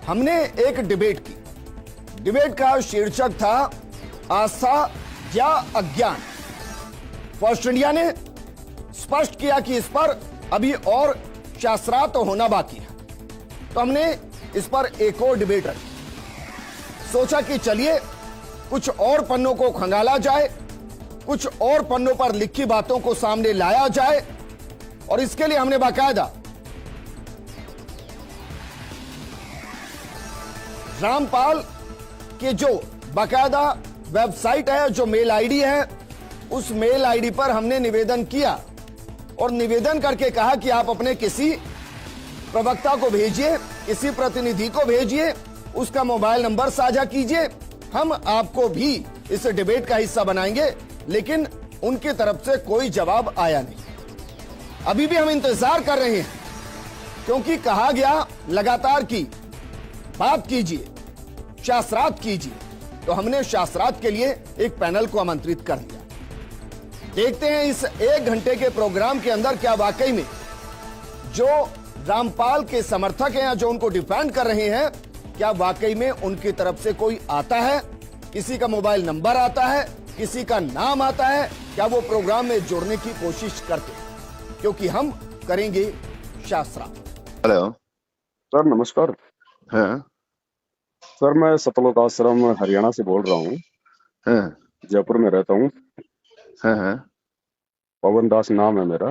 हमने एक डिबेट की। डिबेट का शीर्षक था आस्था या अज्ञान। फर्स्ट इंडिया ने स्पष्ट किया कि इस पर अभी और शास्त्रार्थ होना बाकी है, तो हमने इस पर एक और डिबेट रखी। सोचा कि चलिए कुछ और पन्नों को खंगाला जाए, कुछ और पन्नों पर लिखी बातों को सामने लाया जाए, और इसके लिए हमने बाकायदा रामपाल के जो बाकायदा वेबसाइट है, जो मेल आईडी है, उस मेल आईडी पर हमने निवेदन किया और निवेदन करके कहा कि आप अपने किसी प्रवक्ता को भेजिए, किसी प्रतिनिधि को भेजिए, उसका मोबाइल नंबर साझा कीजिए, हम आपको भी इस डिबेट का हिस्सा बनाएंगे। लेकिन उनकी तरफ से कोई जवाब आया नहीं। अभी भी हम इंतजार कर रहे हैं, क्योंकि कहा गया लगातार की बात कीजिए, शास्त्रार्थ कीजिए, तो हमने शास्त्रार्थ के लिए एक पैनल को आमंत्रित कर दिया। देखते हैं इस 1 घंटे के प्रोग्राम के अंदर क्या वाकई में जो रामपाल के समर्थक हैं या जो उनको डिफेंड कर रहे हैं, क्या वाकई में उनकी तरफ से कोई आता है, किसी का मोबाइल नंबर आता है, किसी का नाम आता है, क्या वो प्रोग्राम में जुड़ने की कोशिश करते हैं, क्योंकि हम करेंगे शास्त्रार्थ। हेलो सर, नमस्कार। हाँ सर, मैं सतलोक आश्रम हरियाणा से बोल रहा हूँ। हाँ जयपुर में रहता हूँ। हाँ हाँ पवन दास नाम है मेरा।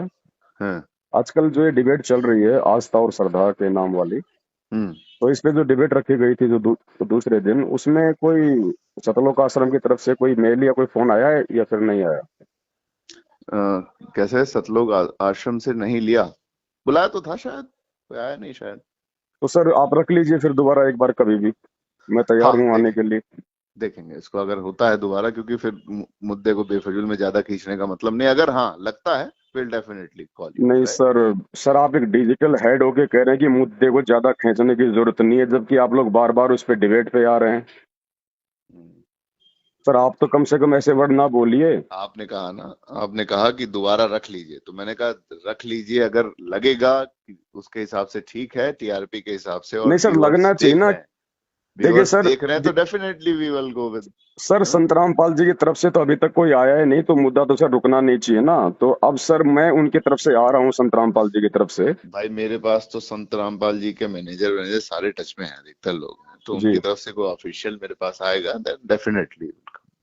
हाँ आजकल जो ये डिबेट चल रही है आस्था और श्रद्धा के नाम वाली, तो इस पे जो डिबेट रखी गई थी जो दूसरे दिन, उसमें कोई सतलोक आश्रम की तरफ से कोई मेल या कोई फोन आया है या फिर नहीं आया? कैसे सतलोक आश्रम से नहीं लिया? बुलाया तो था शायद, कोई आया नहीं शायद। तो सर आप रख लीजिए फिर दोबारा एक बार, कभी भी मैं तैयार हूँ आने के लिए। देखेंगे इसको, अगर होता है दोबारा, क्योंकि फिर मुद्दे को बेफजूल में ज्यादा खींचने का मतलब नहीं। अगर हाँ लगता है विल डेफिनेटली कॉल यू। नहीं सर आप एक डिजिटल हेड होके कह रहे हैं कि मुद्दे को ज्यादा खींचने की जरूरत नहीं है, जबकि आप लोग बार बार उस पर डिबेट पे आ रहे हैं। सर आप तो कम से कम ऐसे वर्ड ना बोलिए। आपने कहा ना, आपने कहा कि दोबारा रख लीजिए, तो मैंने कहा रख लीजिए, अगर लगेगा कि उसके हिसाब से ठीक है, टीआरपी के हिसाब से। और नहीं सर, लगना चाहिए ना। देखिए सर, देख रहे हैं तो definitely we will go with. Sir Sant Rampal ji की तरफ से तो अभी तक कोई आया है नहीं, तो मुद्दा तो सर रुकना नहीं चाहिए ना। तो अब सर मैं उनकी तरफ से आ रहा हूँ, संतरामपाल जी की तरफ से। भाई मेरे पास तो संत रामपाल जी के मैनेजर सारे टच में हैं, अधिकतर लोग हैं, तो उनकी तरफ से कोई ऑफिशियल मेरे पास आएगा डेफिनेटली।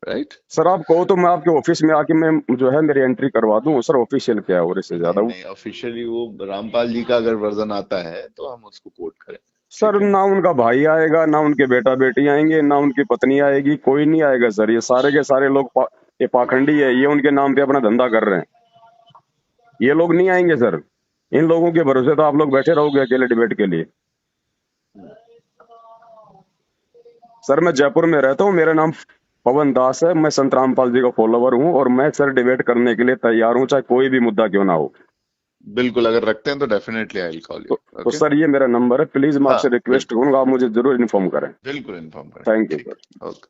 राइट सर आप कहो तो मैं आपके ऑफिस में आके मैं जो है मेरी एंट्री करवा दूं। सर ऑफिशियल क्या है और इससे ज्यादा? नहीं, ऑफिशियली वो रामपाल जी का अगर वर्जन आता है तो हम उसको कोट करें। सर ना उनका भाई आएगा, ना उनके बेटा बेटी आएंगे, ना उनकी पत्नी आएगी, कोई नहीं आएगा सर। ये सारे के सारे लोग ये पाखंडी है, ये उनके नाम पे अपना धंधा कर रहे हैं। ये लोग नहीं आएंगे सर। इन लोगों के भरोसे तो आप लोग बैठे रहोगे अकेले डिबेट के लिए। सर मैं जयपुर में रहता हूँ, मेरा नाम पवन दास है, मैं संत रामपाल जी का फॉलोवर हूँ, और मैं सर डिबेट करने के लिए तैयार हूँ, चाहे कोई भी मुद्दा क्यों ना हो। बिल्कुल, अगर रखते हैं तो definitely I will call you. तो सर ये मेरा नंबर है, प्लीज मैं आपसे रिक्वेस्ट करूंगा, आप मुझे जरूर इन्फॉर्म करें। बिल्कुल इन्फॉर्म करें। Thank you sir. ओके।